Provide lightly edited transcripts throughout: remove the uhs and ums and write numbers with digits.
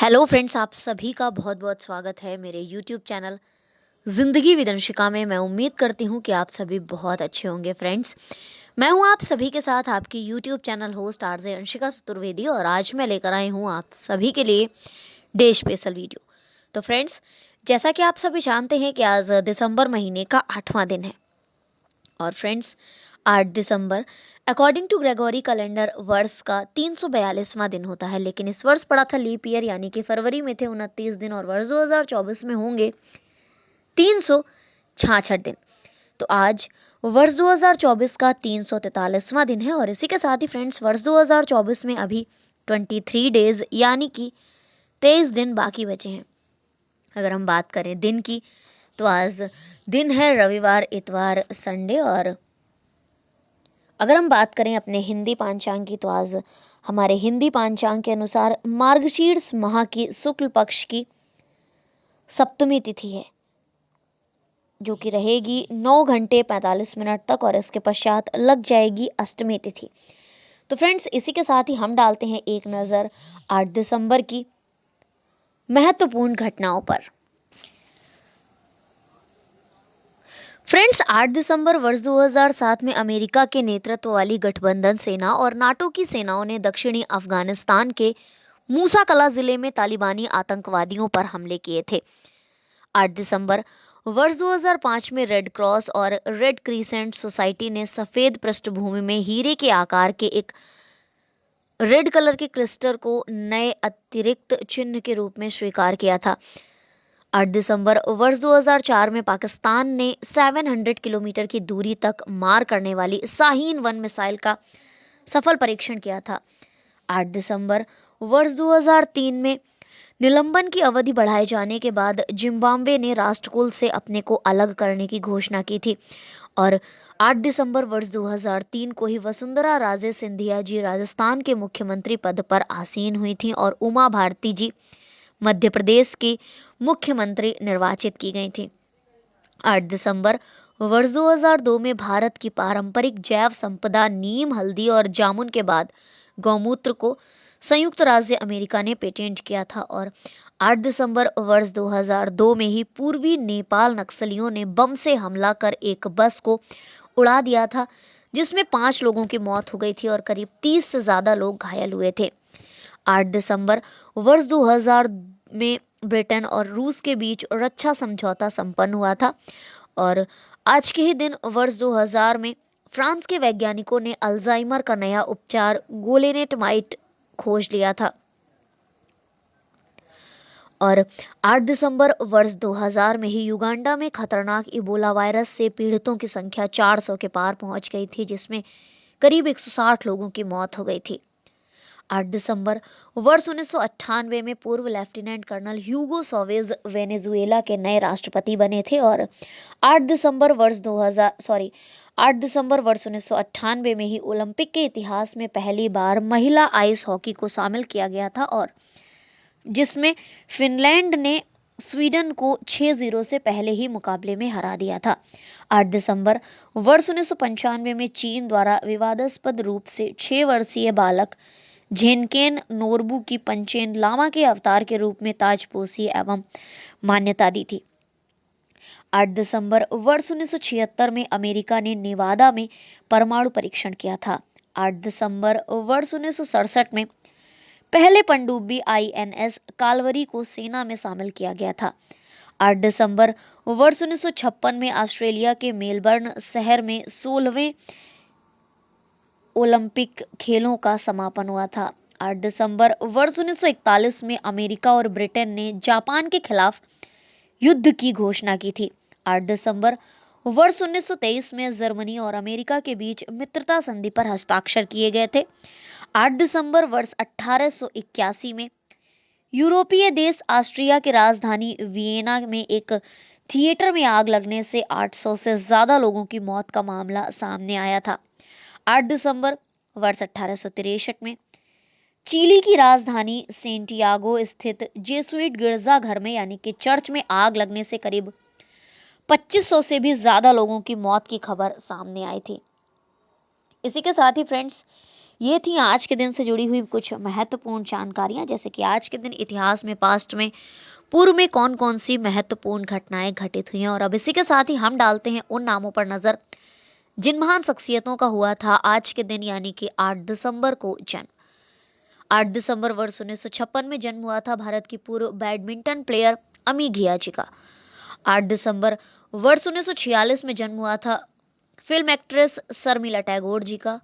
Hello friends, आप सभी का बहुत बहुत स्वागत है मेरे यूट्यूब चैनल जिंदगी विद अंशिका में। मैं उम्मीद करती हूँ कि आप सभी बहुत अच्छे होंगे। फ्रेंड्स, मैं हूँ आप सभी के साथ आपकी YouTube channel host RJ Anshika Chaturvedi, और आज मैं लेकर आई हूँ आप सभी के लिए डे स्पेशल वीडियो। तो फ्रेंड्स, जैसा कि आप सभी जानते हैं कि आज दिसंबर महीने का 8वां दिन है, और फ्रेंड्स 8 दिसंबर अकॉर्डिंग टू ग्रेगोरी कैलेंडर वर्ष का 342वां दिन होता है। लेकिन इस वर्ष पड़ा था लीप ईयर, यानी कि फरवरी में थे 29 दिन और वर्ष 2024 में होंगे 366 दिन। तो आज वर्ष 2024 का 343वां दिन है, और इसी के साथ ही फ्रेंड्स वर्ष 2024 में अभी 23 डेज यानी कि 23 दिन बाकी बचे हैं। अगर हम बात करें दिन की, तो आज दिन है रविवार, इतवार, संडे। और अगर हम बात करें अपने हिंदी पांचांग की, तो आज हमारे हिंदी पांचांग के अनुसार मार्गशीर्ष माह की शुक्ल पक्ष की सप्तमी तिथि है, जो कि रहेगी 9 घंटे 45 मिनट तक, और इसके पश्चात लग जाएगी अष्टमी तिथि। तो फ्रेंड्स, इसी के साथ ही हम डालते हैं एक नज़र 8 दिसंबर की महत्वपूर्ण घटनाओं पर। फ्रेंड्स, 8 दिसंबर वर्ष 2007 में अमेरिका के नेतृत्व वाली गठबंधन सेना और नाटो की सेनाओं ने दक्षिणी अफगानिस्तान के मूसा कला जिले में तालिबानी आतंकवादियों पर हमले किए थे। 8 दिसंबर वर्ष 2005 में रेड क्रॉस और रेड क्रीसेंट सोसाइटी ने सफेद पृष्ठभूमि में हीरे के आकार के एक रेड कलर के क्रिस्टल को नए अतिरिक्त चिन्ह के रूप में स्वीकार किया था। 8 दिसंबर वर्ष 2004 में पाकिस्तान ने 700 किलोमीटर की दूरी तक मार करने वाली शाहीन 1 मिसाइल का सफल परीक्षण किया था। 8 दिसंबर वर्ष 2003 में निलंबन की अवधि बढ़ाए जाने के बाद जिम्बाब्वे ने राष्ट्रकुल से अपने को अलग करने की घोषणा की थी। और 8 दिसंबर वर्ष 2003 को ही वसुंधरा राजे सिंधिया जी राजस्थान के मुख्यमंत्री पद पर आसीन हुई थी, और उमा भारती जी मध्य प्रदेश की मुख्यमंत्री निर्वाचित की गई थी। 8 दिसंबर वर्ष 2002 में भारत की पारंपरिक जैव संपदा नीम, हल्दी और जामुन के बाद गौमूत्र को संयुक्त राज्य अमेरिका ने पेटेंट किया था। और 8 दिसंबर वर्ष 2002 में ही पूर्वी नेपाल नक्सलियों ने बम से हमला कर एक बस को उड़ा दिया था, जिसमें 5 लोगों की मौत हो गई थी और करीब 30 से ज्यादा लोग घायल हुए थे। 8 दिसंबर वर्ष 2000 में ब्रिटेन और रूस के बीच रक्षा समझौता संपन्न हुआ था। और आज के ही दिन वर्ष 2000 में फ्रांस के वैज्ञानिकों ने अल्जाइमर का नया उपचार गोलेनेटमाइट खोज लिया था। और 8 दिसंबर वर्ष 2000 में ही युगांडा में खतरनाक इबोला वायरस से पीड़ितों की संख्या 400 के पार पहुंच गई थी, जिसमें करीब 160 लोगों की मौत हो गई थी। 8 दिसंबर वर्ष 1998 में पूर्व लेफ्टिनेंट कर्नल ह्यूगो चैवेज वेनेजुएला के नए राष्ट्रपति बने थे। और 8 दिसंबर वर्ष 1998 में ही ओलंपिक के इतिहास में पहली बार महिला आइस हॉकी को शामिल किया गया था, और जिसमें फिनलैंड ने स्वीडन को 6-0 से पहले ही मुकाबले में हरा दिया था। 8 दिसंबर वर्ष 1995 में चीन द्वारा विवादास्पद रूप से 6 वर्षीय बालक झेनकेन नोरबू की पंचेन लामा के अवतार के रूप में ताजपोशी एवं मान्यता दी थी। 8 दिसंबर वर्ष 1976 में अमेरिका ने नेवादा में परमाणु परीक्षण किया था। 8 दिसंबर वर्ष 1967 में पहले पनडुब्बी INS कालवरी को सेना में शामिल किया गया था। 8 दिसंबर वर्ष 1956 में ऑस्ट्रेलिया के मेलबर्न शहर में 16वें ओलंपिक खेलों का समापन हुआ था। 8 दिसंबर वर्ष 1941 में अमेरिका और ब्रिटेन ने जापान के खिलाफ युद्ध की घोषणा की थी। 8 दिसंबर वर्ष 1923 में जर्मनी और अमेरिका के बीच मित्रता संधि पर हस्ताक्षर किए गए थे। 8 दिसंबर वर्ष 1881 में यूरोपीय देश ऑस्ट्रिया की राजधानी वियना में एक थिएटर में आग लगने से 800 से ज्यादा लोगों की मौत का मामला सामने आया था। 8 दिसंबर वर्ष 1863 में चिली की राजधानी सेंटियागो स्थित जेसुइट गिरजाघर में यानी कि चर्च में आग लगने से करीब 2500 से भी ज्यादा लोगों की मौत की खबर सामने आई थी। इसी के साथ ही फ्रेंड्स, ये थी आज के दिन से जुड़ी हुई कुछ महत्वपूर्ण जानकारियां, जैसे कि आज के दिन इतिहास में, पास्ट में, पूर्व में कौन कौन सी महत्वपूर्ण घटनाएं घटित हुई हैं। और अब इसी के साथ ही हम डालते हैं उन नामों पर नजर जिन महान शख्सियतों का हुआ था आज के दिन यानी कि 8 दिसंबर को जन्म। 8 दिसंबर वर्ष 1956 में जन्म हुआ था भारत की पूर्व बैडमिंटन प्लेयर अमी घिया जी का। 8 दिसंबर वर्ष 1946 में जन्म हुआ था फिल्म एक्ट्रेस शर्मिला टैगोर जी का।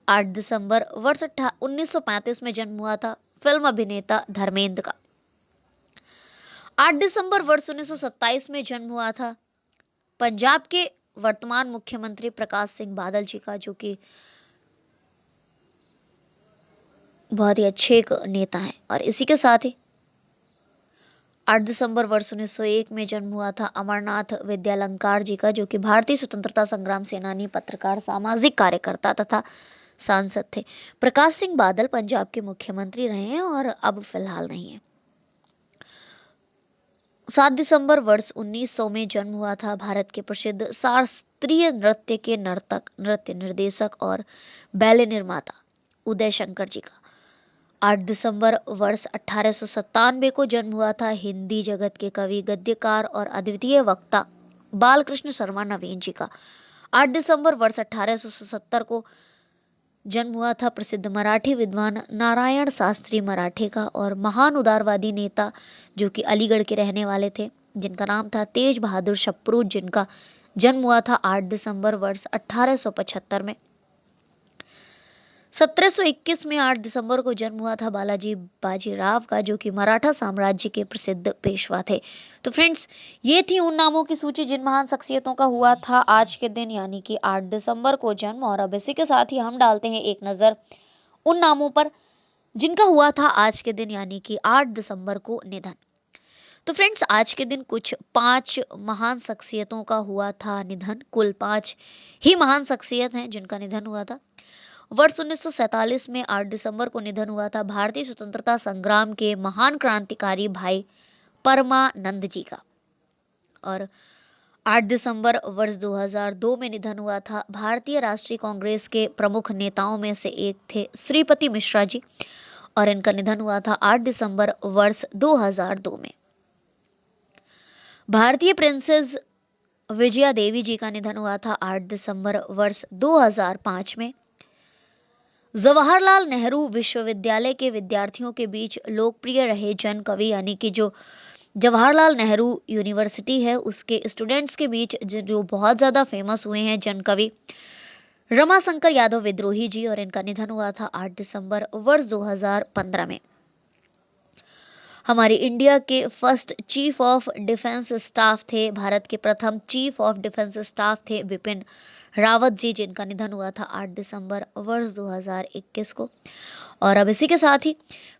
8 दिसंबर वर्ष 1935 में जन्म हुआ था फिल्म अभिनेता धर्मेंद्र का। 8 दिसंबर वर्ष 1927 में जन्म हुआ था पंजाब के वर्तमान मुख्यमंत्री प्रकाश सिंह बादल जी का, जो कि बहुत ही अच्छे एक नेता हैं। और इसी के साथ ही 8 दिसंबर वर्ष 1901 में जन्म हुआ था अमरनाथ विद्यालंकार जी का, जो कि भारतीय स्वतंत्रता संग्राम सेनानी, पत्रकार, सामाजिक कार्यकर्ता तथा सांसद थे। प्रकाश सिंह बादल पंजाब के मुख्यमंत्री रहे हैं और अब फिलहाल नहीं है। 7 दिसंबर वर्ष 1900 में जन्म हुआ था भारत के प्रसिद्ध शास्त्रीय नृत्य के नर्तक, नृत्य निर्देशक और बैले निर्माता उदय शंकर जी का। 8 दिसंबर वर्ष 1897 को जन्म हुआ था हिंदी जगत के कवि, गद्यकार और अद्वितीय वक्ता बालकृष्ण शर्मा नवीन जी का। 8 दिसंबर वर्ष 1870 को जन्म हुआ था प्रसिद्ध मराठी विद्वान नारायण शास्त्री मराठे का और महान उदारवादी नेता जो कि अलीगढ़ के रहने वाले थे, जिनका नाम था तेज बहादुर सप्रू, जिनका जन्म हुआ था 8 दिसंबर वर्ष 1875 में। 1721 में 8 दिसंबर को जन्म हुआ था बालाजी बाजीराव का, जो कि मराठा साम्राज्य के प्रसिद्ध पेशवा थे। तो फ्रेंड्स, ये थी उन नामों की सूची जिन महान शख्सियतों का हुआ था आज के दिन यानी कि 8 दिसंबर को जन्म। और अब इसी के साथ ही हम डालते हैं एक नजर उन नामों पर जिनका हुआ था आज के दिन यानी कि 8 दिसंबर को निधन। तो फ्रेंड्स, आज के दिन कुछ 5 महान शख्सियतों का हुआ था निधन। कुल 5 ही महान शख्सियत हैं जिनका निधन हुआ था। वर्ष 1947 में 8 दिसंबर को निधन हुआ था भारतीय स्वतंत्रता संग्राम के महान क्रांतिकारी भाई परमानंद जी का। और 8 दिसंबर वर्ष 2002 में निधन हुआ था भारतीय राष्ट्रीय कांग्रेस के प्रमुख नेताओं में से एक थे श्रीपति मिश्रा जी, और इनका निधन हुआ था 8 दिसंबर वर्ष 2002 में। भारतीय प्रिंसेस विजया देवी जी का निधन हुआ था 8 दिसंबर वर्ष 2005 में। जवाहरलाल नेहरू विश्वविद्यालय के विद्यार्थियों के बीच लोकप्रिय रहे जन कवि यानी कि जो जवाहरलाल नेहरू यूनिवर्सिटी है उसके स्टूडेंट्स के बीच जो बहुत ज़्यादा फेमस हुए हैं जन कवि रमाशंकर यादव विद्रोही जी, और इनका निधन हुआ था 8 दिसंबर वर्ष 2015 में। हमारे इंडिया के first chief of defence staff थे, भारत के प्रथम चीफ ऑफ डिफेंस स्टाफ थे बिपिन रावत जी, जिनका निधन हुआ था 8 दिसंबर वर्ष 2021 को। और अब इसी के साथ ही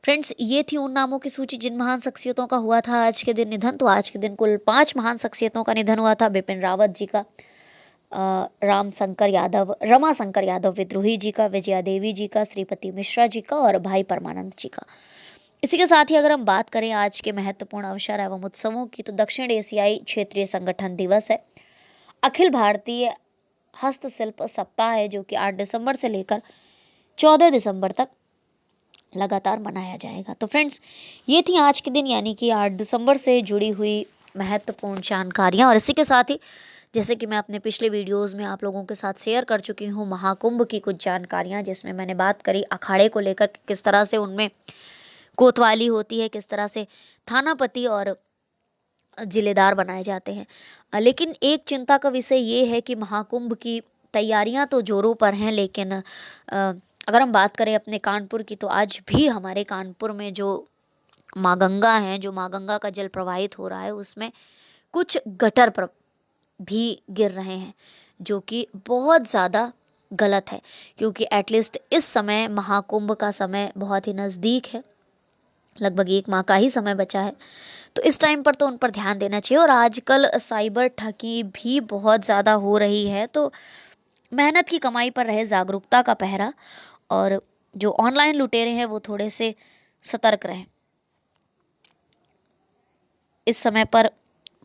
फ्रेंड्स, ये थी उन नामों की सूची जिन महान शख्सियतों का हुआ था आज के दिन निधन। तो आज के दिन कुल 5 महान शख्सियतों का निधन हुआ था। बिपिन रावत जी का, रमाशंकर यादव विद्रोही जी का, विजया देवी जी का, श्रीपति मिश्रा जी का और भाई परमानंद जी का। इसी के साथ ही अगर हम बात करें आज के महत्वपूर्ण अवसर एवं उत्सवों की, तो दक्षिण एशियाई क्षेत्रीय संगठन दिवस है, अखिल भारतीय हस्तशिल्प सप्ताह है जो कि 8 दिसंबर से लेकर 14 दिसंबर तक लगातार मनाया जाएगा। तो फ्रेंड्स, ये थी आज के दिन यानी कि 8 दिसंबर से जुड़ी हुई महत्वपूर्ण जानकारियां। और इसी के साथ ही जैसे कि मैं अपने पिछले वीडियोस में आप लोगों के साथ शेयर कर चुकी हूँ महाकुंभ की कुछ जानकारियां, जिसमें मैंने बात करी अखाड़े को लेकर किस तरह से उनमें कोतवाली होती है, किस तरह से थानापति और जिलेदार बनाए जाते हैं। लेकिन एक चिंता का विषय ये है कि महाकुंभ की तैयारियां तो जोरों पर हैं, लेकिन अगर हम बात करें अपने कानपुर की, तो आज भी हमारे कानपुर में जो माँ गंगा है, जो माँ गंगा का जल प्रवाहित हो रहा है, उसमें कुछ गटर भी गिर रहे हैं, जो कि बहुत ज़्यादा गलत है, क्योंकि एटलीस्ट इस समय महाकुंभ का समय बहुत ही नज़दीक है, लगभग 1 माह का ही समय बचा है। तो इस टाइम पर तो उन पर ध्यान देना चाहिए। और आजकल साइबर ठगी भी बहुत ज़्यादा हो रही है, तो मेहनत की कमाई पर रहे जागरूकता का पहरा, और जो ऑनलाइन लुटेरे हैं वो थोड़े से सतर्क रहें। इस समय पर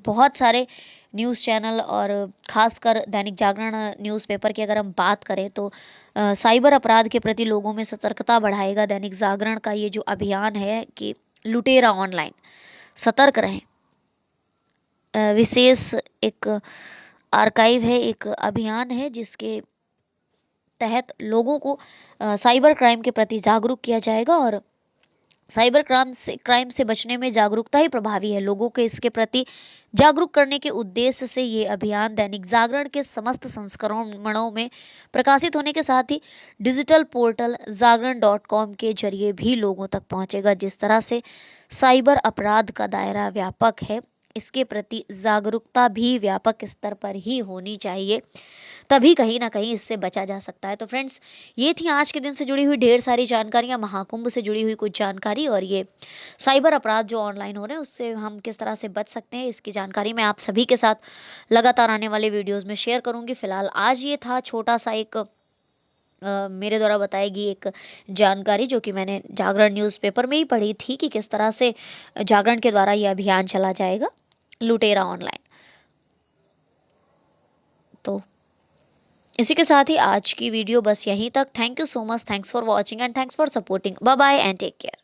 बहुत सारे न्यूज़ चैनल और खासकर दैनिक जागरण न्यूज़पेपर की अगर हम बात करें तो साइबर अपराध के प्रति लोगों में सतर्कता बढ़ाएगा। दैनिक जागरण का ये जो अभियान है कि लुटेरा ऑनलाइन, सतर्क रहें, विशेष एक आर्काइव है, एक अभियान है जिसके तहत लोगों को साइबर क्राइम के प्रति जागरूक किया जाएगा और साइबर क्राइम से बचने में जागरूकता ही प्रभावी है। लोगों को इसके प्रति जागरूक करने के उद्देश्य से ये अभियान दैनिक जागरण के समस्त संस्करणों में प्रकाशित होने के साथ ही डिजिटल पोर्टल जागरण.com के जरिए भी लोगों तक पहुंचेगा। जिस तरह से साइबर अपराध का दायरा व्यापक है, इसके प्रति जागरूकता भी व्यापक स्तर पर ही होनी चाहिए, तभी कहीं ना कहीं इससे बचा जा सकता है। तो फ्रेंड्स, ये थी आज के दिन से जुड़ी हुई ढेर सारी जानकारियां, महाकुंभ से जुड़ी हुई कुछ जानकारी और ये साइबर अपराध जो ऑनलाइन हो रहे हैं उससे हम किस तरह से बच सकते हैं, इसकी जानकारी मैं आप सभी के साथ लगातार आने वाले वीडियोस में शेयर करूंगी। फिलहाल आज ये था छोटा सा एक मेरे द्वारा बताएगी एक जानकारी जो कि मैंने जागरण न्यूज़पेपर में ही पढ़ी थी कि किस तरह से जागरण के द्वारा ये अभियान चला जाएगा, लुटेरा ऑनलाइन। तो इसी के साथ ही आज की वीडियो बस यहीं तक। Thank you so much, thanks for watching and thanks for supporting. Bye bye and take care.